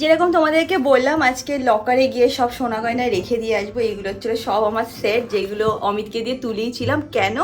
যেরকম তোমাদেরকে বললাম আজকে লকারে গিয়ে সব সোনা গয়না রেখে দিয়ে আসবো, এইগুলো হচ্ছিল সব আমার সেট যেগুলো অমিতকে দিয়ে তুলিয়েছিলাম। কেন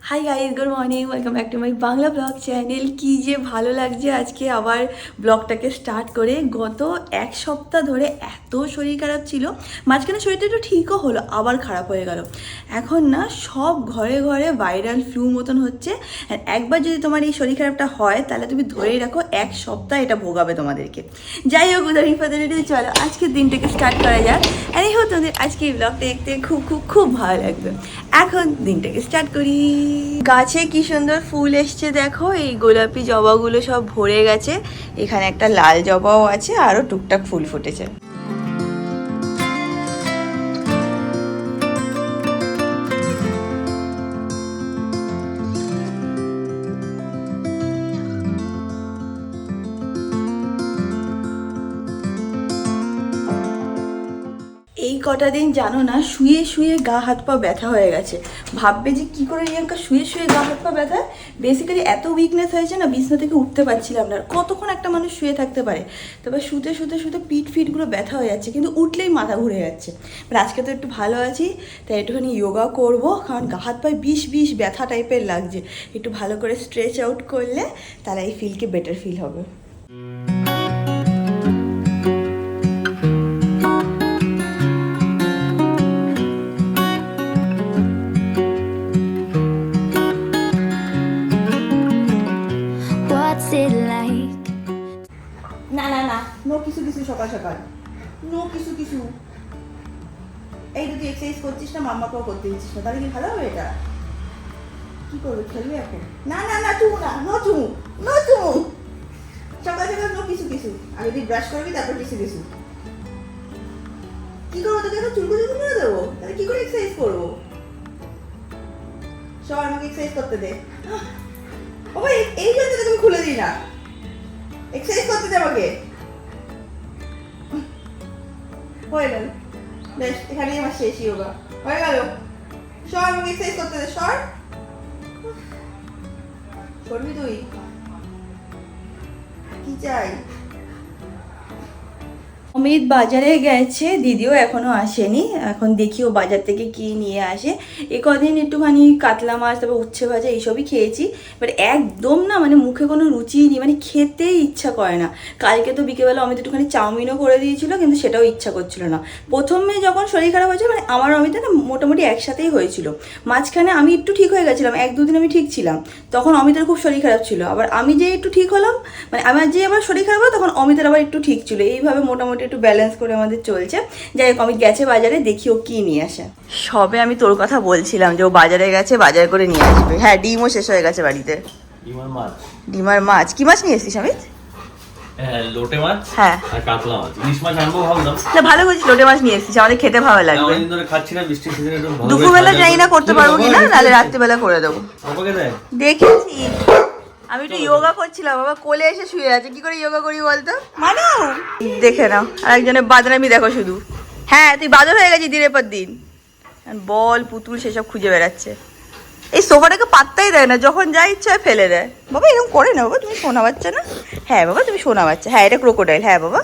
hi guys, good morning, welcome back to my Bangla blog channel. কি যে ভালো লাগছে আজকে আবার ব্লগটাকে স্টার্ট করে। গত এক সপ্তাহ ধরে এত শরীর খারাপ ছিল, মাঝখানে শরীরটা একটু ঠিকও হলো, আবার খারাপ হয়ে গেল। এখন না সব ঘরে ঘরে ভাইরাল ফ্লু মতন হচ্ছে। একবার যদি তোমার এই শরীর খারাপটা হয় তাহলে তুমি ধরেই রাখো এক সপ্তাহ এটা ভোগাবে তোমাদেরকে। যাই হোক, উদাহরণ ফাদারিটি চলো আজকের দিনটাকে স্টার্ট করা যাক। আর এই হোক তোমাদের আজকে এই ব্লগটা দেখতে খুব খুব খুব ভালো লাগবে। এখন দিনটাকে স্টার্ট করি। গাছে কি সুন্দর ফুল এসছে দেখো, এই গোলাপি জবাগুলো সব ভরে গেছে। এখানে একটা লাল জবাও আছে, আরও টুকটাক ফুল ফুটেছে। এই কটা দিন জানো না, শুয়ে শুয়ে গা হাত পা ব্যথা হয়ে গেছে। ভাববে যে কি করে রিয়াঙ্কা শুয়ে শুয়ে গা হাত পা ব্যথা। বেসিক্যালি এত উইকনেস হয়েছে না, বিছনা থেকে উঠতে পারছিলাম না। কতক্ষণ একটা মানুষ শুয়ে থাকতে পারে? তবে শুতে শুতে শুতে পিঠ ফিটগুলো ব্যথা হয়ে যাচ্ছে, কিন্তু উঠলেই মাথা ঘুরে যাচ্ছে। বাট আজকে তো একটু ভালো আছি, তাই একটুখানি যোগা করবো, কারণ গা হাত পায়ে বিষ বিষ ব্যথা টাইপের লাগছে। একটু ভালো করে স্ট্রেচ আউট করলে তাহলে এই ফিলকে বেটার ফিল হবে। না না না, নো কিছু কিছু সকাল সকাল, নো কিছু কিছু। এই তো তুই এক্সারসাইজ করছিস না, মাম্মাকেও করতে দিচ্ছিস না, তাহলে কি ভালো হবে? এটা কি করবে, খেলবে এখন? না না না, চুমু না, নো চুমু, নো চুমু। সকাল সকাল নো কিছু কিছু। আগে তুই ব্রাশ করবি, তারপর কিছু কিছু। কি করবো তোকে এখন? চুলকো চুলকো করে দেবো? তাহলে কি করে এক্সারসাইজ করবো? সবাই আমাকে এক্সারসাইজ করতে দে। বাবা এই জন্য তুমি খুলে দিই না, এক্সারসাইজ করতে দে আমাকে। হয়ে গেল, বেশ, এখানেই আমার শেষ যোগা হয়ে গেল। সর, আমাকে এক্সারসাইজ করতে দে, সর। সরবি তুই? কি চাই? অমিত বাজারে গেছে, দিদিও এখনো আসেনি। এখন দেখি ও বাজার থেকে কি নিয়ে আসে। এ কদিন একটুখানি কাতলা মাছ, তারপর উচ্ছে ভাজা এইসবই খেয়েছি। বাট একদম না, মানে মুখে কোনো রুচিই নেই, মানে খেতেই ইচ্ছা করে না। কালকে তো বিকেলবেলা অমিত একটুখানি চাউমিনও করে দিয়েছিল, কিন্তু সেটাও ইচ্ছা করছিল না। প্রথমে যখন শরীর খারাপ হয়েছিল, মানে আমার অমিতে না মোটামুটি একসাথেই হয়েছিল। মাঝখানে আমি একটু ঠিক হয়ে গেছিলাম, এক দুদিন আমি ঠিক ছিলাম, তখন অমিতের খুব শরীর খারাপ ছিল। আবার আমি যে একটু ঠিক হলাম, মানে আমার যে আবার শরীর খারাপ হলো, তখন অমিতের আবার একটু ঠিক ছিল। এইভাবে মোটামুটি একটু ব্যালেন্স করে আমাদের চলছে। যাই হোক, অমিত গেছে বাজারে, দেখি ও কি নিয়ে আসে। সবে আমি তোর কথা বলছিলাম যে ও বাজারে গেছে, বাজার করে নিয়ে আসবে। হ্যাঁ, ডিমও শেষ হয়ে গেছে বাড়িতে। ডিমার মাছ কি মাছ নিয়ে এসেছিস অমিত? লোটে মাছ, হ্যাঁ, আর কাতলা মাছ। ইলিশ মাছ আনবো ভাবলাম। না ভালো করেছিস, লোটে মাছ নিয়ে এসেছিস, আমাদের খেতে ভালো লাগবে। অনেকদিন ধরে খাচ্ছি না, বৃষ্টির সিজনে একটু ভালো। দুপুরবেলা জানি না করতে পারবো কিনা, নাহলে রাত্রিবেলা করে দেবো। আমাকে দেয়। দেখেছি, আমি একটু যোগা করছিলাম, বাবা কোলে এসে শুয়ে আছে। কি করে যোগা করি বলতো? মানে দেখে নাও, আর একজনের বাদরামি দেখো শুধু। হ্যাঁ, তুই বাদর হয়ে গেছিস দিনের পর দিন। বল পুতুল সেসব খুঁজে বেড়াচ্ছে। এই সোফাটাকে পাত্তাই দেয় না, যখন যা ইচ্ছা হয় ফেলে দেয়। বাবা এরকম করে না বাবা, তুমি শোনা বাচ্চা না? হ্যাঁ বাবা, তুমি শোনা বাচ্চা। হ্যাঁ, এটা ক্রোকোডাইল। হ্যাঁ বাবা।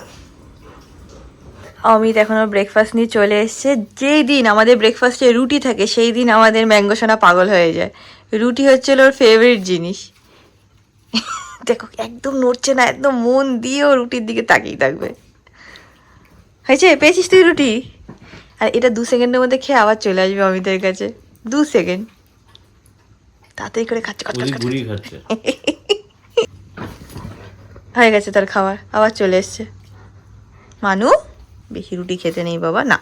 অমিত এখনো ব্রেকফাস্ট নিয়ে চলে এসছে। যেই দিন আমাদের ব্রেকফাস্টে রুটি থাকে, সেই দিন আমাদের ম্যাঙ্গো সোনা পাগল হয়ে যায়। রুটি হচ্ছে ওর ফেভারিট জিনিস। দেখো একদম নড়ছে না, একদম মন দিয়ে ও রুটির দিকে তাকিয়ে থাকবে। হয়েছে, পেয়েছিস তুই রুটি? আর এটা 2 সেকেন্ডের মধ্যে খেয়ে আবার চলে আসবে অমিতের কাছে। 2 সেকেন্ড তাড়াতাড়ি করে খাচ্ছে। হয়ে গেছে তার খাবার, আবার চলে এসছে। মানু, বেশি রুটি খেতে নেই বাবা, না।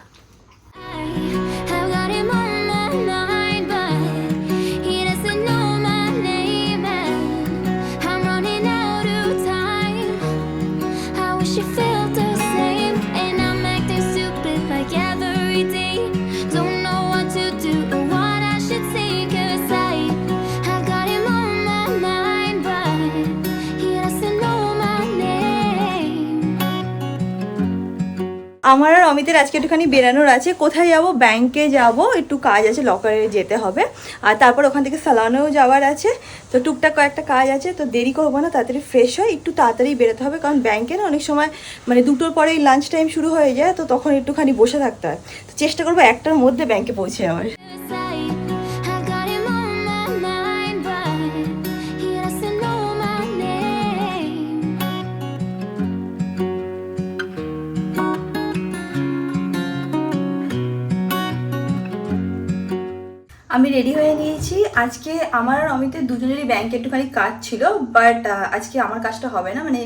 আমার আর অমিতের আজকে একটুখানি বেরানোর আছে। কোথায় যাব? ব্যাংকে যাব, একটু কাজ আছে, লকারে যেতে হবে। আর তারপর ওখান থেকে সালানেও যাওয়ার আছে। তো টুকটাক কয়েকটা কাজ আছে, তো দেরি করবো না, তাড়াতাড়ি ফ্রেশ হয়, একটু তাড়াতাড়ি বেরোতে হবে। কারণ ব্যাংকে না অনেক সময় মানে 2টোর পরেই লাঞ্চ টাইম শুরু হয়ে যায়, তো তখন একটুখানি বসে থাকতে হয়। তো চেষ্টা করবো 1টার মধ্যে ব্যাংকে পৌঁছে যাওয়ার। I got him on my mind, but he doesn't know my name. আমি রেডি হয়ে নিয়েছি। আজকে আমার আর অমিতের দুজনেরই ব্যাংকে একটুখানি কাজ ছিল, বাট আজকে আমার কাজটা হবে না। মানে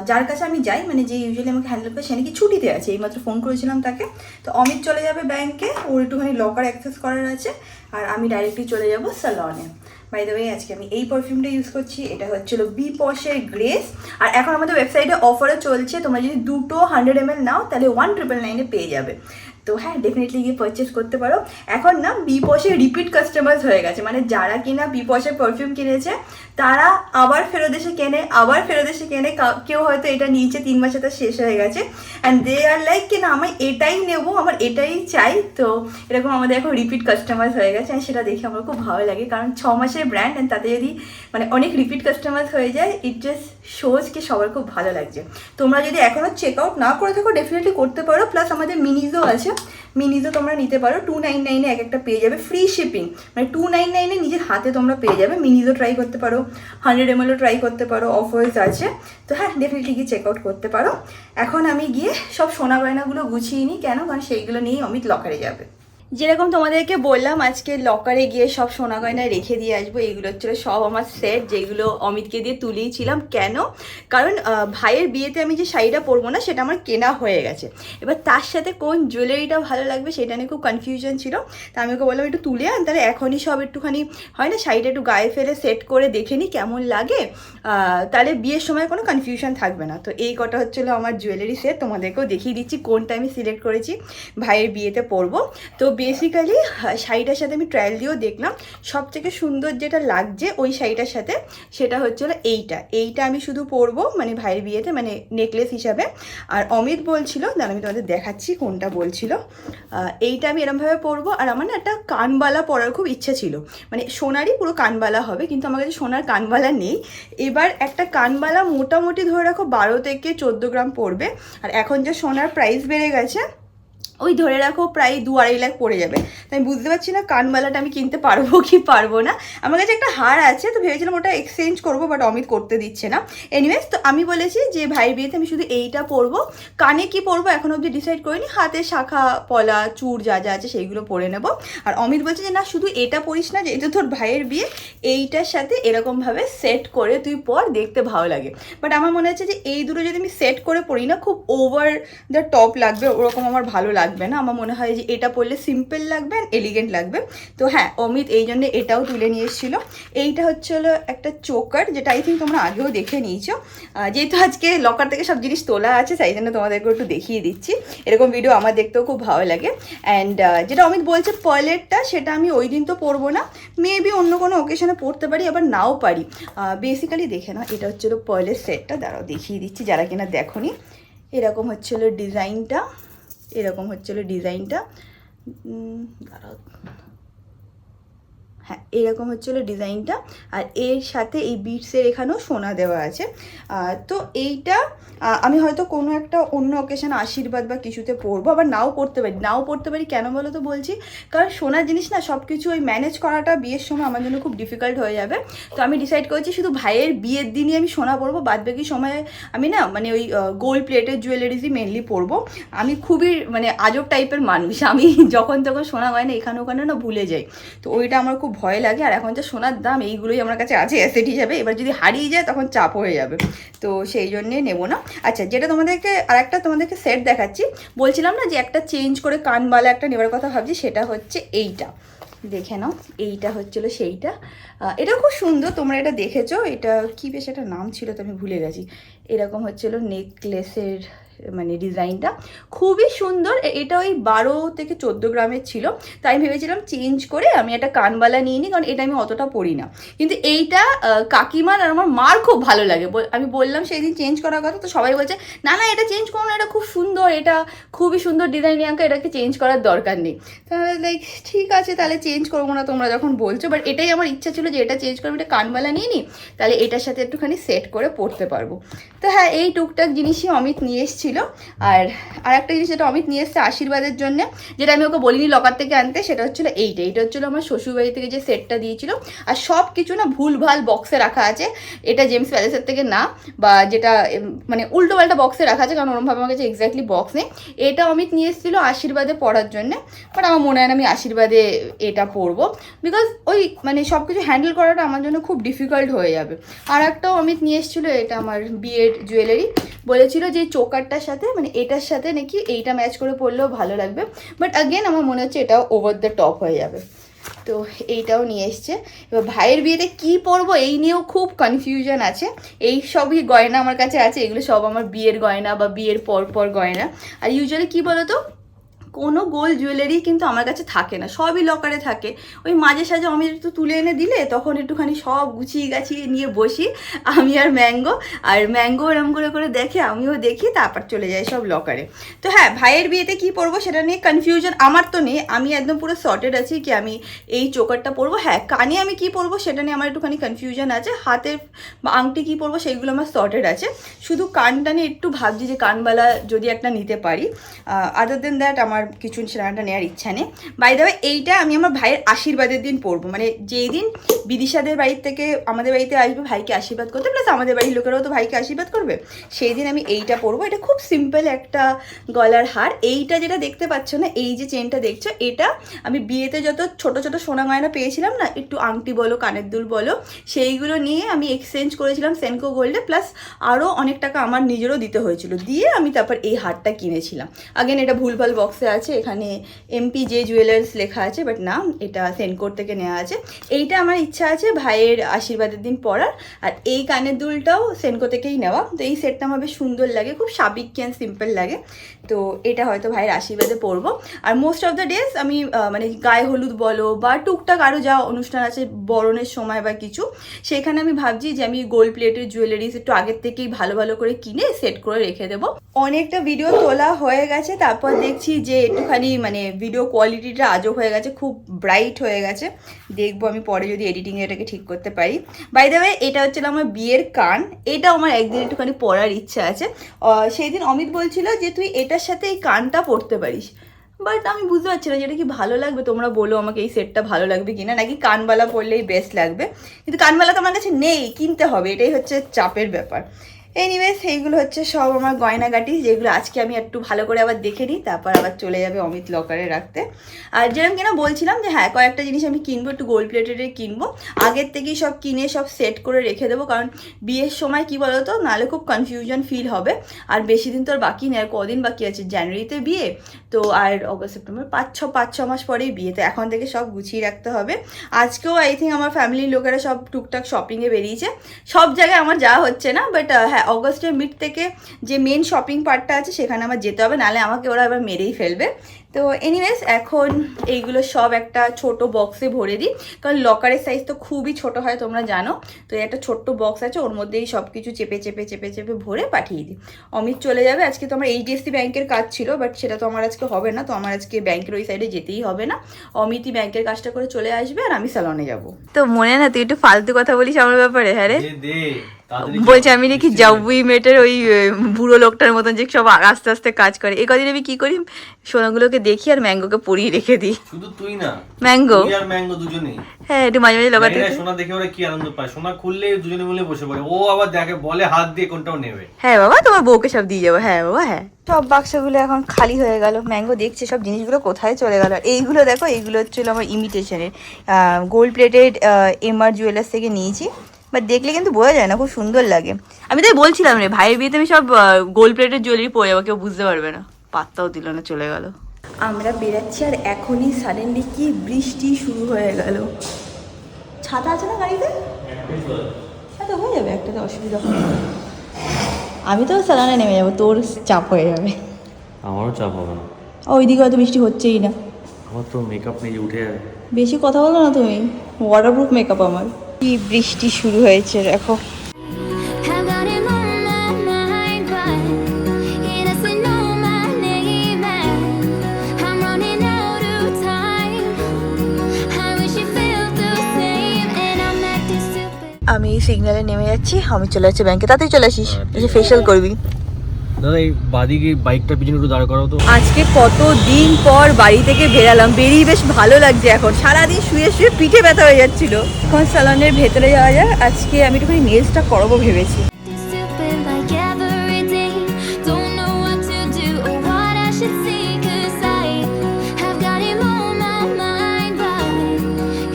যার কাছে আমি যাই, মানে যে ইউজুয়ালি আমাকে হ্যান্ডেল করে, সে নাকি ছুটিতে আছে, এইমাত্র ফোন করেছিলাম তাকে। তো অমিত চলে যাবে ব্যাংকে, ওর একটুখানি লকার অ্যাক্সেস করার আছে, আর আমি ডাইরেক্টলি চলে যাব স্যালনে। বাই দ্য ওয়ে, আজকে আমি এই পারফিউমটা ইউজ করছি, এটা হচ্ছিল বি পশের গ্রেস। আর এখন আমাদের ওয়েবসাইটে অফারও চলছে, তোমরা যদি 2টো 100 ml নাও তাহলে 1999 পেয়ে যাবে। তো হ্যাঁ, ডেফিনেটলি গিয়ে পারচেস করতে পারো। এখন না বি পশে রিপিট কাস্টমার্স হয়ে গেছে, মানে যারা কিনা বি পশে পারফিউম কিনেছে তারা আবার ফেরত এসে কেনে, আবার ফেরত এসে কেনে। কেউ হয়তো এটা নিয়েছে 3 মাসে, তার শেষ হয়ে গেছে, অ্যান্ড দে আর লাইক কি না আমি এটাই নেবো, আমার এটাই চাই। তো এরকম আমাদের এখন রিপিট কাস্টমার্স হয়ে গেছে, অ্যান্ড সেটা দেখে আমার খুব ভালো লাগে। কারণ 6 মাসের ব্র্যান্ড, অ্যান্ড তাতে যদি মানে অনেক রিপিট কাস্টমার্স হয়ে যায়, ইট জাস্ট শোজ কি সবার খুব ভালো লাগছে। তোমরা যদি এখনও চেক আউট না করে থাকো, ডেফিনেটলি করতে পারো। প্লাস আমাদের মিনিজও আছে, মিনিজও তোমরা নিতে পারো। 299 এক একটা পেয়ে যাবে, ফ্রি শিপিং, মানে 299 নিজের হাতে তোমরা পেয়ে যাবে। মিনিজও ট্রাই করতে পারো, 100 mlও ট্রাই করতে পারো, অফার্স আছে। তো হ্যাঁ, ডেফিনেটলি গিয়ে চেক আউট করতে পারো। এখন আমি গিয়ে সব সোনা গয়নাগুলো গুছিয়ে নিই, কেন? কারণ সেইগুলো নিয়েই অমিত লকারে যাবে। যেরকম তোমাদেরকে বললাম, আজকে লকারে গিয়ে সব সোনা গয়না রেখে দিয়ে আসবো। এইগুলো হচ্ছিল সব আমার সেট, যেগুলো অমিতকে দিয়ে তুলেইছিলাম। কেন? কারণ ভাইয়ের বিয়েতে আমি যে শাড়িটা পরবো না, সেটা আমার কেনা হয়ে গেছে। এবার তার সাথে কোন জুয়েলারিটা ভালো লাগবে সেটা নিয়ে খুব কনফিউশন ছিল। তা আমি ওকে বললাম একটু তুলে আন, তাহলে এখনই সব একটুখানি হয় না, শাড়িটা একটু গায়ে ফেলে সেট করে দেখে নিই কেমন লাগে, তাহলে বিয়ের সময় কোনো কনফিউশন থাকবে না। তো এই কটা হচ্ছিলো আমার জুয়েলারি সেট, তোমাদেরকেও দেখিয়ে দিচ্ছি কোনটা আমি সিলেক্ট করেছি ভাইয়ের বিয়েতে পরবো। তো বেসিক্যালি শাড়িটার সাথে আমি ট্রায়াল দিয়েও দেখলাম, সব থেকে সুন্দর যেটা লাগছে ওই শাড়িটার সাথে সেটা হচ্ছিল এইটা আমি শুধু পরবো মানে ভাইয়ের বিয়েতে, মানে নেকলেস হিসাবে। আর অমিত বলছিল, দাঁড়া আমি তোমাদের দেখাচ্ছি কোনটা বলছিল, এইটা আমি এরমভাবে পরবো। আর আমার না একটা কানবালা পরার খুব ইচ্ছা ছিল, মানে সোনারই পুরো কানবালা হবে, কিন্তু আমার কাছে সোনার কানবালা নেই। এবার একটা কানবালা মোটামুটি ধরে রাখো 12 থেকে 14 গ্রাম পড়বে। আর এখন যে সোনার প্রাইস বেড়ে গেছে, ওই ধরে রাখো প্রায় 2-2.5 লাখ পড়ে যাবে। তাই আমি বুঝতে পারছি না কানবালাটা আমি কিনতে পারবো কি পারবো না। আমার কাছে একটা হার আছে, তো ভেবেছিলাম ওটা এক্সচেঞ্জ করবো, বাট অমিত করতে দিচ্ছে না। এনিওয়েজ, তো আমি বলেছি যে ভাইয়ের বিয়েতে আমি শুধু এইটা পরবো, কানে কি পরবো এখন অবধি ডিসাইড করিনি, হাতে শাখা পলা চূড় যা যা আছে সেইগুলো পরে নেবো। আর অমিত বলছে যে না, শুধু এটা পরিস না, যে এটা তোর ভাইয়ের বিয়ে, এইটার সাথে এরকমভাবে সেট করে তুই পর, দেখতে ভালো লাগে। বাট আমার মনে হচ্ছে যে এই দুটো যদি আমি সেট করে পরি না, খুব ওভার দ্য টপ লাগবে, ওরকম আমার ভালো লাগবে না। আমার মনে হয় যে এটা পরলে সিম্পল লাগবে, এলিগেন্ট লাগবে। তো হ্যাঁ, অমিত এই জন্য এটাও তুলে নিয়ে এসেছিলো। এইটা হচ্ছে হলো একটা চোকার, যেটা আই থিঙ্ক তোমরা আগেও দেখে নিয়েছো। যেহেতু আজকে লকার থেকে সব জিনিস তোলা আছে, তাই জন্য তোমাদেরকে একটু দেখিয়ে দিচ্ছি। এরকম ভিডিও আমার দেখতেও খুব ভালো লাগে। অ্যান্ড যেটা অমিত বলছে পার্লেটটা, সেটা আমি ওই দিন তো পরবো না, মেবি অন্য কোনো ওকেশনে পরতে পারি, আবার নাও পারি। বেসিক্যালি দেখে না, এটা হচ্ছিলো পার্লের সেটটা, দাঁড়াও দেখিয়ে দিচ্ছি যারা কিনা দেখোনি। এরকম হচ্ছিলো ডিজাইনটা, এরকম হচ্ছিলো ডিজাইনটা, দাঁড়াও, হ্যাঁ এরকম হচ্ছিলো ডিজাইনটা। আর এর সাথে এই বিটসের এখানেও সোনা দেওয়া আছে। তো এইটা আমি হয়তো কোনো একটা অন্য অকেশন, আশীর্বাদ বা কিছুতে পরবো, আবার নাও পরতে পারি। কেন বলো তো বলছি, কারণ সোনার জিনিস না সব কিছু ওই ম্যানেজ করাটা বিয়ের সময় আমার জন্য খুব ডিফিকাল্ট হয়ে যাবে। তো আমি ডিসাইড করেছি শুধু ভাইয়ের বিয়ের দিনই আমি সোনা পরবো, বাদবাকি সময় আমি না মানে ওই গোল্ড প্লেটের জুয়েলারিজই মেনলি পরবো। আমি খুবই মানে আজব টাইপের মানুষ, আমি যখন তখন সোনা গয়না এখানে ওখানে না ভুলে যাই। তো ওইটা আমার খুব ভয় লাগে। আর এখন যে সোনার দাম, এইগুলোই আমার কাছে আছে অ্যাসেট হিসাবে, এবার যদি হারিয়ে যায় তখন চাপ হয়ে যাবে, তো সেই জন্যে নেবো না। আচ্ছা, যেটা তোমাদেরকে তোমাদেরকে সেট দেখাচ্ছি, বলছিলাম না যে একটা চেঞ্জ করে কানবালা একটা নেওয়ার কথা ভাবছি, সেটা হচ্ছে এইটা, দেখে নাও। এইটা হচ্ছিলো সেইটা, এটা খুব সুন্দর, তোমরা এটা দেখেছো, এটা কি বেশ একটা নাম ছিল তো আমি ভুলে গেছি। এরকম হচ্ছিলো নেকলেসের মানে ডিজাইনটা খুবই সুন্দর। এটা ওই 12 থেকে 14 গ্রামের ছিল, তাই আমি ভেবেছিলাম চেঞ্জ করে আমি একটা কানবালা নিয়ে নিই, কারণ এটা আমি অতটা পরি না। কিন্তু এইটা কাকিমার আর আমার মার খুব ভালো লাগে। আমি বললাম সেই দিন চেঞ্জ করার কথা, তো সবাই বলছে না না এটা চেঞ্জ করো না, এটা খুব সুন্দর, এটা খুবই সুন্দর ডিজাইন রিয়াঙ্কা, এটাকে চেঞ্জ করার দরকার নেই। তাহলে লাইক ঠিক আছে তাহলে চেঞ্জ করবো না তোমরা যখন বলছো, বাট এটাই আমার ইচ্ছা ছিল যে এটা চেঞ্জ করবো, এটা কানবালা নিয়ে নিই, তাহলে এটার সাথে একটুখানি সেট করে পরতে পারবো। তো হ্যাঁ, এই টুকটাক জিনিসই অমিত নিয়ে এসেছিলো। আর একটা জিনিস যেটা অমিত নিয়ে এসছে আশীর্বাদের জন্য, যেটা আমি ওকে বলিনি লকার থেকে আনতে, সেটা হচ্ছিলো এইটা হচ্ছিলো আমার শ্বশুরবাড়ি থেকে যে সেটটা দিয়েছিল। আর সব কিছু না ভুলভাল বক্সে রাখা আছে, এটা জেমস প্যালেসের থেকে না, বা যেটা মানে উল্টো পাল্টা বক্সে রাখা আছে, কারণ ওরমভাবে আমার কাছে এক্স্যাক্টলি বক্স নেই। এটা অমিত নিয়ে এসেছিলো আশীর্বাদে পড়ার জন্যে, বাট আমার মনে হয় না আমি আশীর্বাদে এটা পরবো, বিকজ ওই মানে সব কিছু হ্যান্ডেল করাটা আমার জন্য খুব ডিফিকাল্ট হয়ে যাবে। আর একটাও অমিত নিয়ে এসেছিলো, এটা আমার বিয়ের জুয়েলারি, বলেছিল যে চোকারটার সাথে মানে এটার সাথে নাকি এইটা ম্যাচ করে পরলেও ভালো লাগবে, বাট অ্যাগেন আমার মনে হচ্ছে এটাও ওভার দ্য টপ হয়ে যাবে। তো এইটাও নিয়ে এসছে। এবার ভাইয়ের বিয়েতে কি পরবো এই নিয়েও খুব কনফিউশন আছে। এই সবই গয়না আমার কাছে আছে, এগুলো সব আমার বিয়ের গয়না বা বিয়ের পর গয়না। আর ইউজুয়ালি কী বলো তো, কোনো গোল্ড জুয়েলারি কিন্তু আমার কাছে থাকে না, সবই লকারে থাকে। ওই মাঝে সাঝে আমি একটু তুলে এনে দিলে তখন একটুখানি সব গুছিয়ে গাছিয়ে নিয়ে বসি আমি আর ম্যাঙ্গো, আর ম্যাঙ্গো এরম করে দেখে, আমিও দেখি, তারপর চলে যায় সব লকারে। তো হ্যাঁ, ভাইয়ের বিয়েতে কি পরবো সেটা নিয়ে কনফিউশন আমার তো নেই, আমি একদম পুরো সর্টেড আছি কি আমি এই চোকারটা পরবো। হ্যাঁ, কানে আমি কি পরবো সেটা নিয়ে আমার একটুখানি কনফিউশন আছে, হাতের আংটি কি পরবো সেইগুলো আমার সর্টেড আছে, শুধু কানটা নিয়ে একটু ভাবছি যে কানবালা যদি একটা নিতে পারি। আদার দেন দ্যাট আমার কিছু সেরাটা নেওয়ার ইচ্ছা নেই। বাই দ্য ওয়ে, এইটা আমি আমার ভাইয়ের আশীর্বাদের দিন পরবো, মানে যেই দিন বিদিশাদের বাড়ির থেকে আমাদের বাড়িতে আসবে ভাইকে আশীর্বাদ করতে, প্লাস আমাদের বাড়ির লোকেরাও তো ভাইকে আশীর্বাদ করবে, সেই দিন আমি এইটা পরবো। এটা খুব সিম্পল একটা গলার হার। এইটা যেটা দেখতে পাচ্ছ না, এই যে চেনটা দেখছো, এটা আমি বিয়েতে যত ছোট ছোট সোনা গয়না পেয়েছিলাম না, একটু আংটি বলো কানের দুল বলো, সেইগুলো নিয়ে আমি এক্সচেঞ্জ করেছিলাম সেনকো গোল্ডে, প্লাস আরও অনেক টাকা আমার নিজেরও দিতে হয়েছিল, দিয়ে আমি তারপর এই হারটা কিনেছিলাম। আগেন এটা ভুলভাল বক্সে আছে, এখানে MP যে জুয়েলার্স লেখা আছে, বাট না, এটা সেনকোর থেকে নেওয়া আছে। এইটা আমার ইচ্ছা আছে ভাইয়ের আশীর্বাদের দিন পরার, আর এই কানের দুলটাও সেনকো থেকেই নেওয়া। তো এই সেটটা আমার বেশ সুন্দর লাগে, খুব সাবিক অ্যান্ড সিম্পল লাগে, তো এটা হয়তো ভাইয়ের আশীর্বাদে পরবো। আর মোস্ট অফ দ্য ডেজ আমি মানে গায়ে হলুদ বলো বা টুকটাক আরও যা অনুষ্ঠান আছে বরণের সময় বা কিছু, সেখানে আমি ভাবছি যে আমি গোল্ড প্লেটের জুয়েলারিস একটু আগের থেকেই ভালো ভালো করে কিনে সেট করে রেখে দেবো। অনেকটা ভিডিও তোলা হয়ে গেছে, তারপর দেখছি যে একটুখানি মানে ভিডিও কোয়ালিটিটা আজব হয়ে গেছে, খুব ব্রাইট হয়ে গেছে। দেখবো আমি পরে যদি এডিটিংয়ে এটাকে ঠিক করতে পারি। বাই দ্য ওয়ে, এটা হচ্ছে আমার বিয়ের কান, এটাও আমার একদিন একটুখানি পরার ইচ্ছা আছে। সেই দিন অমিত বলছিল যে তুই এটার সাথে এই কানটা পরতে পারিস, বাট আমি বুঝতে পারছি না যে এটা কি ভালো লাগবে। তোমরা বলো আমাকে এই সেটটা ভালো লাগবে কিনা, নাকি কানবালা পরলেই বেস্ট লাগবে। কিন্তু কানবালা তো আমার কাছে নেই, কিনতে হবে, এটাই হচ্ছে চাপের ব্যাপার। এনিওয়েজ, এইগুলো হচ্ছে সব আমার গয়নাগাটি, যেগুলো আজকে আমি একটু ভালো করে আবার দেখে নিই, তারপর আবার চলে যাবে অমিত লকারে রাখতে। আর যেরকম কিনা বলছিলাম যে হ্যাঁ, কয়েকটা জিনিস আমি কিনবো, একটু গোল্ড প্লেটেডে কিনবো, আগের থেকেই সব কিনে সব সেট করে রেখে দেবো, কারণ বিয়ের সময় কি বলো তো, নাহলে খুব কনফিউশন ফিল হবে। আর বেশি দিন তো আর বাকি নেই, আর কদিন বাকি আছে, জানুয়ারিতে বিয়ে, তো আর অগস্ট সেপ্টেম্বর 5-6 মাস পরেই বিয়ে, তো এখন থেকে সব গুছিয়ে রাখতে হবে। আজকেও আই থিঙ্ক আমার ফ্যামিলির লোকেরা সব টুকটাক শপিংয়ে বেরিয়েছে, সব জায়গায় আমার যাওয়া হচ্ছে না, বাট হ্যাঁ, অগস্টের মিড থেকে যে মেন শপিং পার্টটা আছে সেখানে আমার যেতে হবে, নাহলে আমাকে ওরা এবার মেরেই ফেলবে। তো এনিওয়েজ, এখন এইগুলো সব একটা ছোট বক্সে ভরে দিই, কারণ লকারের সাইজ তো খুবই ছোট হয় তোমরা জানো। তো একটা ছোট্ট বক্স আছে, ওর মধ্যেই সব কিছু চেপে ভরে পাঠিয়ে দিই। অমিত চলে যাবে, আজকে তো আমার HDFC ব্যাংকের কাজ ছিল, বাট সেটা তো আমার আজকে হবে না, তো আমার আজকে ব্যাংকের ওই সাইডে যেতেই হবে না, অমিতই ব্যাংকের কাজটা করে চলে আসবে, আর আমি স্যালনে যাব। তো মনে না তুই একটু ফালতু কথা বলিস আমার ব্যাপারে, হ্যাঁ রে, বলছে আমি নাকি জাউই মেটের ওই বুড়ো লোকটার মতন যে সব আস্তে আস্তে কাজ করে। এই কদিন আমি কি করি, সোনাগুলোকে দেখি আর ম্যাঙ্গোকে পরিয়ে রেখে দিই। শুধু তুই না, ম্যাঙ্গো আর ম্যাঙ্গো দুজনেই, হ্যাঁ, একটু মাঝে মাঝে লাগাতে। সোনা দেখে ওরা কি আনন্দ পায়, সোনা খুললে দুজনে মিলে বসে পড়ে, ও আবার দেখে বলে হাত দিয়ে কোনটাও নেবে। হ্যাঁ বাবা, তোমার বউকে সব দিয়ে যাবো। হ্যাঁ বাবা, হ্যাঁ। সব বাক্সগুলো এখন খালি হয়ে গেল, ম্যাঙ্গো দেখছে সব জিনিসগুলো কোথায় চলে গেল। এইগুলো দেখো, এইগুলো হচ্ছিল আমার ইমিটেশনের গোল্ড প্লেটেড MR জুয়েলার্স থেকে নিয়েছি, বাট দেখলে কিন্তু বোঝা যায় না, খুব সুন্দর লাগে। আমি তাই বলছিলাম রে, ভাইয়ের বিয়েতে আমি সব গোল্ড প্লেটেড জুয়েলারি পরে যাবো, কেউ বুঝতে পারবে না। পাত্তাও দিল না, চলে গেল। আমরা বেরাচ্ছি, আর এখনই সাডেনলি কি বৃষ্টি শুরু হয়ে গেল। ছাতা আছে না গাড়িতে? হ্যাঁ, তো হয়ে যাবে, একটা তো অসুবিধা হবে না। আমি তো স্যালনে নেমে যাবো, তোর চাপ হয়ে যাবে। আমারও চাপ হবে না, ওইদিকে হয়তো বৃষ্টি হচ্ছেই না। আমার তো মেকআপ নিয়ে উঠে যাবে। বেশি কথা বলো না তুমি, ওয়াটারপ্রুফ মেকআপ আমার। কি বৃষ্টি শুরু হয়েছে দেখো। I got him on my mind, but he doesn't know my name. And I'm running out of time. I wish you felt the same, and I'm acting stupid. আমি সিগন্যালে নেমে যাচ্ছি, আমি চলে যাচ্ছি ব্যাংকে। তাড়াতাড়ি চলে আসিস, এসে ফেশিয়াল করবি। দাদা এই বাদিকে বাইকটা পিছনে একটু দাঁড় করাও তো। আজকে কতদিন পর বাড়ি থেকে বেরালাম, বেরিয়ে বেশ ভালো লাগছে। এখন সারাদিন শুয়ে শুয়ে পিঠে ব্যথা হয়ে যাচ্ছিল। এখন স্যালনের ভেতরে যাওয়া যায়। আজকে আমি একটুখানি নেলসটা করাবো ভেবেছি। Acting stupid like every day. Don't know what to do or what I should say. 'Cause I have got him on my mind, but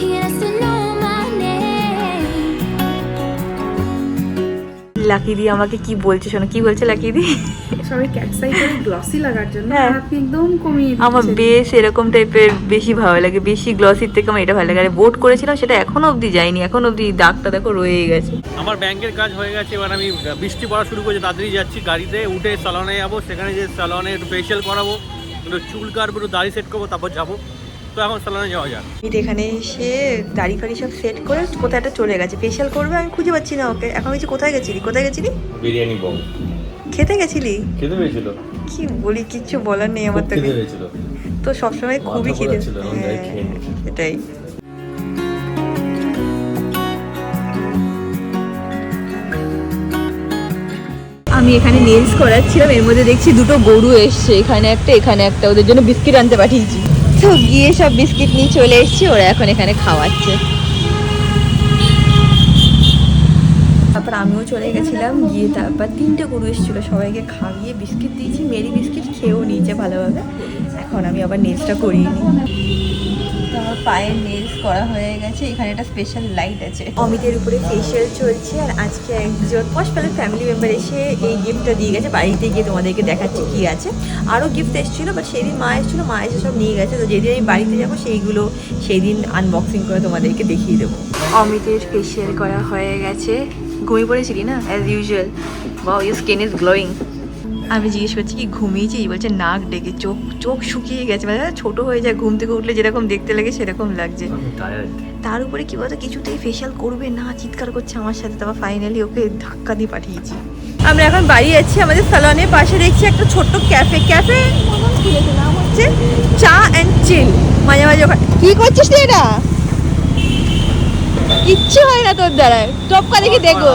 he doesn't know my name. Lucky di আমাকে কি বলছে শোনো, কি বলছে লাকি দি? সবাই ক্যাটসাই করে glossy লাগার জন্য, হ্যাঁ। আর আপনি একদম কমিয়ে আমার দিচ্ছেন। বেশ এরকম টাইপের বেশি ভালো লাগে, বেশি গ্লসির থেকে আমার এটা ভালো লাগে। আর বোট করেছিলাম সেটা এখনো অবধি যায়নি, এখন অবধি দাগটা দেখো রয়েই গেছে। আমার ব্যাংকের কাজ হয়ে গেছে, এবার আমি বৃষ্টি পড়া শুরু করেছি, তাড়াতাড়ি যাচ্ছি গাড়িতে উঠে স্যালনে যাবো। সেখানে যে স্যালনে একটু ফেশিয়াল করাবো, একটু চুল কাটবো, একটু দাড়ি সেট করবো, তারপর যাবো। তো এখন স্যালনে যাওয়া যাক। এখানে এসে দাড়ি ফাড়ি সব সেট করে কোথায় একটা চলে গেছে, ফেশিয়াল করবে। আমি খুঁজে পাচ্ছি না ওকে। এখন বলছি কোথায় গেছিলি, কোথায় গেছিলি? বিরিয়ানি বল খেতে গেছিলি? খেতে পেয়েছিল, কি বলি, কিচ্ছু বলার নেই আমার তোকে। পেয়েছিল। তো সবসময় খুবই মাথা খিদে। ঘোরাচ্ছিল, এখন যাই হ্যাঁ, খেয়ে নিই। এটাই। আমি এখানে নেলস করাচ্ছিলাম, এর মধ্যে দেখছি দুটো গরু এসছে, এখানে একটা এখানে একটা। ওদের জন্য বিস্কিট আনতে পাঠিয়েছি, তো গিয়ে সব বিস্কিট নিয়ে চলে এসেছি। ওরা এখন এখানে খাওয়াচ্ছে। তারপর আমিও চলে গেছিলাম, গিয়ে তারপর 3টে গরু এসেছিল, সবাইকে খাইয়ে বিস্কিট দিয়েছি। মেরি বিস্কিট খেয়েও নিয়েছে ভালোভাবে। এখন আমি আবার নেলসটা করিয়ে নিই। তো আমার পায়ের নেলস করা হয়ে গেছে। এখানে একটা স্পেশাল লাইট আছে। অমিতের উপরে ফেশিয়াল চলছে। আর আজকে একজন হসপিটালের ফ্যামিলি মেম্বার এসে এই গিফটটা দিয়ে গেছে। বাড়িতে গিয়ে তোমাদেরকে দেখাচ্ছি কী আছে। আরও গিফট এসেছিলো, বাট সেদিন মা এসেছিলো, মা এসে সব নিয়ে গেছে। তো যেদিন আমি বাড়িতে যাবো সেইগুলো সেই দিন আনবক্সিং করে তোমাদেরকে দেখিয়ে দেবো। অমিতের ফেশিয়াল করা হয়ে গেছে। ঘুমিয়ে পড়েছিলি না as usual? Wow, your skin is glowing. আমি জিজ্ঞেস করছি কি ঘুমিয়েছি, বলছে নাক ডেকে, চোখ চোখ শুকিয়ে গেছে। মানে ছোট হয়ে যায়, ঘুম থেকে উঠলে যেরকম দেখতে লাগে সেরকম লাগছে। তার উপরে কি বলতো, কিছুতেই ফেশিয়াল করবে না, চিৎকার করছে আমার সাথে। তারপর ফাইনালি ওকে ধাক্কা দিয়ে পাঠিয়েছি। আমরা এখন বাড়ি যাচ্ছি। আমাদের স্যালনের পাশে দেখছি একটা ছোট্ট ক্যাফে খুলেছে, নাম হচ্ছে চা অ্যান্ড চিল। মাঝে মাঝে ওখানে কি করছিস তুই? এটা কিচ্ছু হয় না তোর দ্বারা, টপকা দেখি দেখো।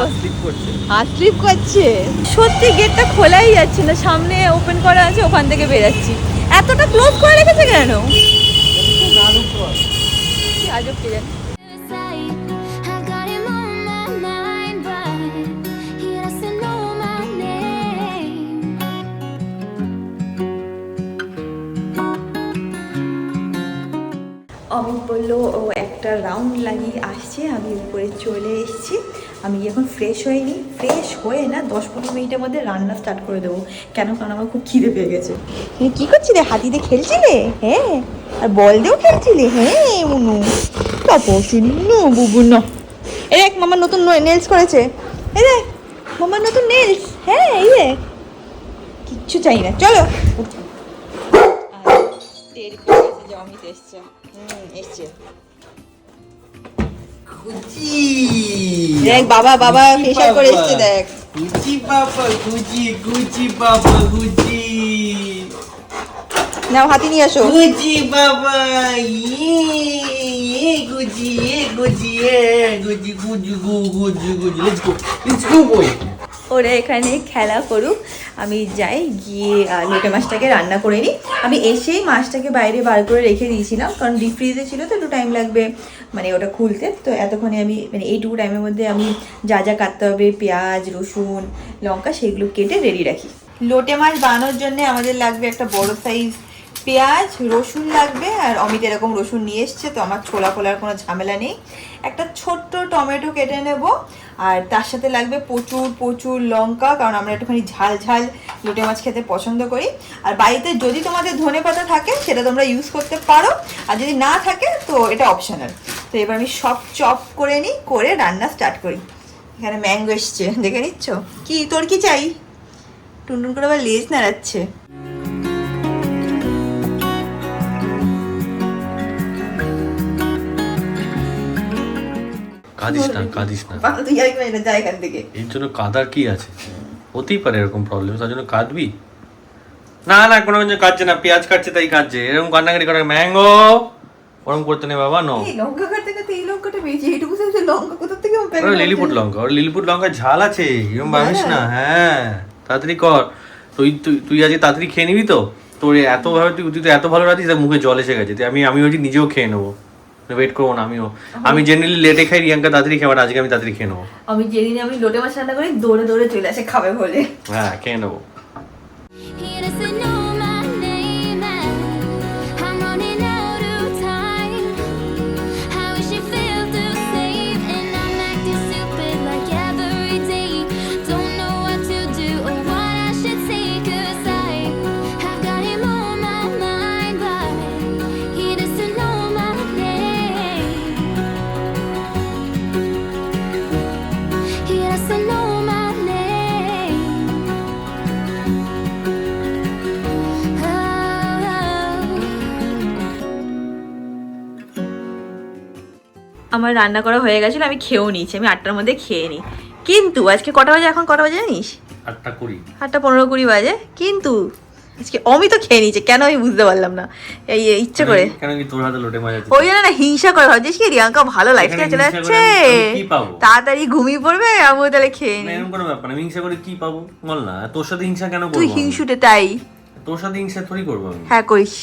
হাত স্লিপ করছে সত্যি। গেটটা খোলাই যাচ্ছে না, সামনে ওপেন করা আছে, ওখান থেকে বেরাচ্ছি। এতটা ক্লোজ করে রেখেছে কেন? কি আজব কে জানে। 'Cause I got him on my mind, but he doesn't know my name. Amit বললো ও একটা রাউন্ড লাগিয়ে আসছে। আমি উপরে চলে এসেছি। আমি এখন ফ্রেশ হইনি, ফ্রেশ হয়ে না 10-15 মিনিটের মধ্যে রান্না স্টার্ট করে দেবো। কেন? কারণ আমার খুব খিদে পেয়ে গেছে। তুমি কী করছিলে? হাতি দিয়ে খেলছিলে? হ্যাঁ। আর বল দিয়েও খেলছিলে? হ্যাঁ মুনু, বুবু না। এই দেখ মামার নতুন নেলস করেছে। এই দেখ মামার নতুন নেলস। হ্যাঁ এই দেখ, কিচ্ছু চাই না, চলো। টের পেয়ে গেছে যে অমিত এসছে। এসছে। দেখ বাবা বাবা ফেশিয়াল করে এসছে, দেখ। গুচি বাবা, গুচি গুচি বাবা, গুচি নাও হাতি নিয়ে আসো। গুচি বাবা, ইয়ে Guchi, Guchi Guchi Guchi Guchi Guchi. Let's go boy. ওরা এখানে খেলা করুক, আমি যাই গিয়ে লোটে মাছটাকে রান্না করে নিই। আমি এসেই মাছটাকে বাইরে বার করে রেখে দিয়েছিলাম, কারণ ডিপ ফ্রিজে ছিল তো একটু টাইম লাগবে মানে ওটা খুলতে। তো এতক্ষণে আমি মানে এইটুকু টাইমের মধ্যে আমি যা যা কাটতে হবে, পেঁয়াজ রসুন লঙ্কা, সেগুলো কেটে রেডি রাখি। লোটে মাছ বানানোর জন্য আমাদের লাগবে একটা বড় সাইজ পেঁয়াজ, রসুন লাগবে। আর অমিত এরকম রসুন নিয়ে এসছে, তো আমার ছোলা ফোলার কোনো ঝামেলা নেই। একটা ছোট্ট টমেটো কেটে নেব। আর তার সাথে লাগবে প্রচুর প্রচুর লঙ্কা, কারণ আমরা একটুখানি ঝাল ঝাল লোটে মাছ খেতে পছন্দ করি। আর বাড়িতে যদি তোমাদের ধনেপাতা থাকে সেটা তোমরা ইউজ করতে পারো, আর যদি না থাকে তো এটা অপশনাল। তো এবার আমি সব চপ করে নিই, করে রান্না স্টার্ট করি। এখানে ম্যাঙ্গো এসছে, দেখে নিচ্ছ? কি তোর কি চাই? টুনটুন করে আবার লেজ নাড়াচ্ছে। কাঁদিস না কাঁদিস না, বাবা তুই আর কি না যা এখান থেকে। এর জন্য কাঁদার কি আছে? হতেই পারে এরকম প্রবলেম, তার জন্য কাঁদবি না? না কোনো কিছু কাঁদছে না, পেঁয়াজ কাটছে তাই কাঁদছে। এরকম কান্নাকাটি করে ম্যাঙ্গো ওরকম করতে নেই বাবা। নো, এই লঙ্কা কাটতে কাটতে এই লঙ্কাটা পেয়েছি, এইটুকু সাইজের লঙ্কা কোথা থেকে আমার প্যাকেট? ওর লিলিপুট লঙ্কা, ওর লিলিপুট লঙ্কা ঝাল আছে, এরকম ভাবিস না। হ্যাঁ তাড়াতাড়ি কর, তুই তুই তুই আজকে তাড়াতাড়ি খেয়ে নিবি তো। তোর এত ভাবে তুই তো এত ভালো রাখিস, মুখে জল এসে গেছে। আমি হচ্ছে নিজেও খেয়ে নেবো, ওয়েট করবো না। আমি জেনারেলি লেটে খাই, রিয়াঙ্কা তাড়াতাড়ি খাবার, আজকে আমি তাড়াতাড়ি খেয়ে নেবো। আমি যেদিন আমি লোটে মাছ রান্না করি দৌড়ে দৌড়ে চলে আসে খাবে বলে। হ্যাঁ খেয়ে নেবো। He doesn't know my name and I'm running out of time. I wish it felt the same and I'm acting stupid like every day. Don't know what to do or what I should say, 'cause I've got him on my mind, but he doesn't know my name. He doesn't know my name. আমার রান্না করা হয়ে গেছিল, আমি খেয়েও নিয়েছি, আমি 8টার মধ্যে খেয়ে নিই। কিন্তু আজকে কটা বাজে, এখন কটা বাজে জানিস? 8:20। 8:15-20 বাজে। কিন্তু আজকে অমি তো খেয়ে নিয়েছে, কেন আমি বুঝতে পারলাম না। এই ইচ্ছে করে, কেন কি তোর হাতে লোটে মাছ আছে? ওই জন্য না হিংসা করে ভাবছিস কি রিয়াঙ্কা ভালো লাইফস্টাইল চলে হিংসা করে যাচ্ছে, আমি কি পাবো? তাড়াতাড়ি ঘুমিয়ে পড়বে, আমিও তাহলে খেয়ে না নিই। এরকম কোনো ব্যাপার না, আমি হিংসা করে কি পাবো বল না? তোর সাথে হিংসা কেন করবো? তুই আমি? হিংসুটে তাই। তোর সাথে হিংসা থোড়ি করবো আমি। হ্যাঁ করিস,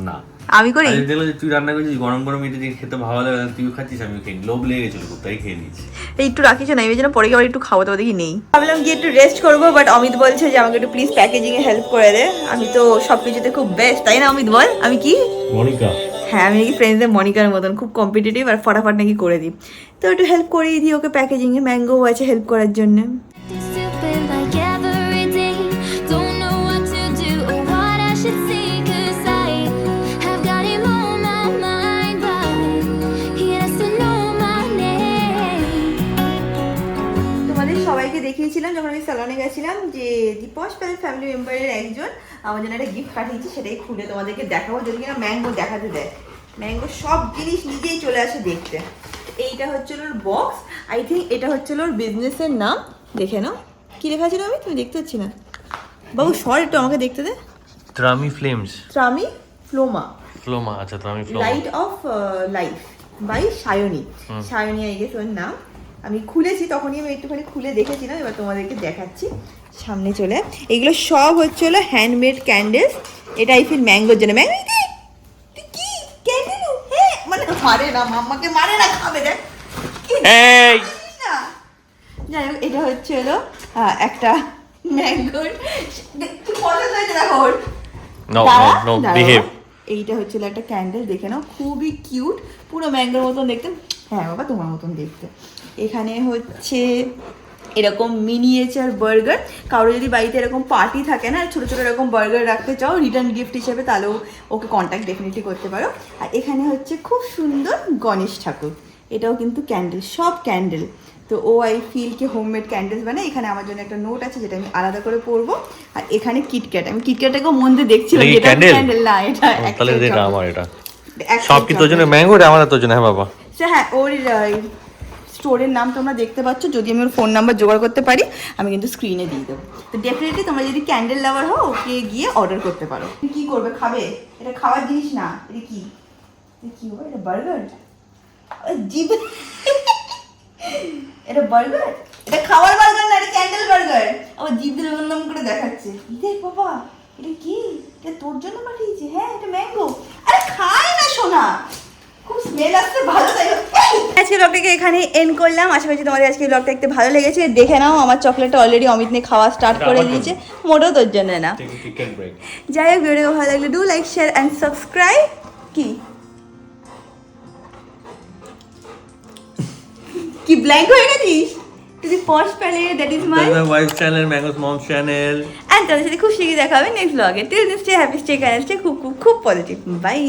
না আমি করি। আজকে দেখলো যে তুই রান্না করছিস, গরম গরম এটা দিয়ে খেতে ভালো লাগে, তুইও খাচ্ছিস আমিও খেয়ে লোভ লেগে গেছিল খুব, তাই খেয়ে নিয়েছি। এই একটু রাখিস না, এই জন্য পরে আবার একটু খাওয়া দাওয়া দেখি নেই। ভাবলাম গিয়ে একটু রেস্ট করবো, বাট অমিত বলছে যে আমাকে একটু প্লিজ প্যাকেজিং এ হেল্প করে দে। আমি তো সবকিছুতে খুব বেস্ট, তাই না অমিত বল? আমি কি? মনিকা হ্যাঁ আমি নাকি ফ্রেন্ডসদের মনিকার মতন খুব কম্পিটিটিভ আর ফটাফট নাকি করে দিই। তো একটু হেল্প করেই দিই ওকে প্যাকেজিং এ, ম্যাঙ্গো আছে হেল্প করার জন্য। Stupid like every day. Don't know what to do or what I should say, 'cause have got him on my mind, but he doesn't know my name. তোমাদের সবাইকে দেখিয়েছিলাম যখন আমি স্যালনে গেছিলাম যে দীপশ প্যাল ফ্যামিলি মেম্বারের একজন আমার জন্য একটা গিফট পাঠিয়েছে, সেটাই খুলে তোমাদেরকে দেখাবো, যদি কিনা ম্যাঙ্গো দেখাতে দেয়। ম্যাঙ্গো সব জিনিস নিজেই চলে আসে দেখতে। এইটা হচ্ছিল ওর বক্স, আই থিঙ্ক এটা হচ্ছিল ওর বিজনেসের নাম। দেখে নাও কি লেখা ছিল, আমি তুমি দেখতে পাচ্ছি না বাবু, সর একটু আমাকে দেখতে দে। ট্রামি ফ্লেমস, ট্রামি ফ্লোমা, ফ্লোমা। আচ্ছা ট্রামি ফ্লোমা, light of life by Sayani. Sayani I guess ওর নাম। আমি খুলেছি, তখনই আমি একটুখানি খুলে দেখেছিলাম, এবার তোমাদেরকে দেখাচ্ছি সামনে চলে। এগুলো সব হচ্ছে হলো হ্যান্ডমেড ক্যান্ডেলস। এটা আই ফিল ম্যাঙ্গোর জন্য। ম্যাঙ্গো কি ক্যান্ডেল? হ্যাঁ মানে মারে না, মাম্মাকে মারে না, খাবে দেখ এই না। যাই হোক এটা হচ্ছে হলো একটা ম্যাঙ্গোর কি পছন্দ হয়েছে দেখো ওর। নো দাঁড়া, নো দাঁড়াও। বিহেভ। এইটা হচ্ছিল একটা ক্যান্ডেল, দেখে নাও খুবই কিউট, পুরো ম্যাঙ্গোর মতন দেখতে। হ্যাঁ বাবা তোমার মতন দেখতে। এখানে হচ্ছে এরকম মিনিয়েচার বার্গার, কারো যদি বাড়িতে এরকম পার্টি থাকে না, ছোটো ছোটো এরকম বার্গার রাখতে চাও রিটার্ন গিফট হিসেবে, তাহলেও ওকে কন্ট্যাক্ট ডেফিনেটলি করতে পারো। আর এখানে হচ্ছে খুব সুন্দর গণেশ ঠাকুর, এটাও কিন্তু ক্যান্ডেল, সব ক্যান্ডেল। তো ও আই ফিল কি হোমমেড ক্যান্ডেলস বানায়। এখানে আমার জন্য একটা নোট আছে যেটা আমি আলাদা করে পড়বো। আর এখানে কিটক্যাট, আমি কিটক্যাটটাকেও মন দিয়ে দেখছিলাম এটা কি যেটা candle? ক্যান্ডেল না, এটা তাহলে actual এটা chocolate। আমার, এটা Actual সব কি তোর জন্য? chocolate। ম্যাঙ্গো আমাদের তোর জন্য। হ্যাঁ বাবা, হ্যাঁ ওর স্টোরের নাম তোমরা দেখতে পাচ্ছ, যদি আমি ওর ফোন নাম্বার জোগাড় করতে পারি আমি কিন্তু স্ক্রিনে দিয়ে দেবো। তো ডেফিনেটলি তোমরা যদি ক্যান্ডেল লাভার হও ওকে গিয়ে অর্ডার করতে পারো। কি করবে, খাবে? এটা খাওয়ার জিনিস না, এটা কি? এটা কি হবে? এটা বার্গার? জিভ এটা বার্গার, এটা খাওয়ার বার্গার না, এটা ক্যান্ডেল বার্গার। আবার জিভ দিয়ে নাম করে দেখাচ্ছে। দেখ বাবা এটা কি? এটা তোর জন্য পাঠিয়েছে। হ্যাঁ এটা ম্যাঙ্গো। আরে খাই না সোনা, খুব স্মেল আসছে, ভালো তাই। আজকে ব্লগটাকে এখানে এন্ড করলাম। আশা করছি তোমাদের আজকে ব্লগটা দেখতে ভালো লেগেছে। দেখে নাও আমার চকলেটটা অলরেডি অমিত নিয়ে খাওয়া স্টার্ট করে দিয়েছে, মোটেও তোর জন্য না। যাই হোক ভিডিও ভালো লাগলে do like share and subscribe. কি ব্ল্যাঙ্ক হয়ে গেছিস? তুই পশ পেলে, that is my wife channel, mangoes mom channel. And তাদের সাথে খুব শিখে দেখা হবে নেক্সট ব্লগে। টিল দিন stay happy, stay kind, stay খুব খুব খুব পজিটিভ। বাই।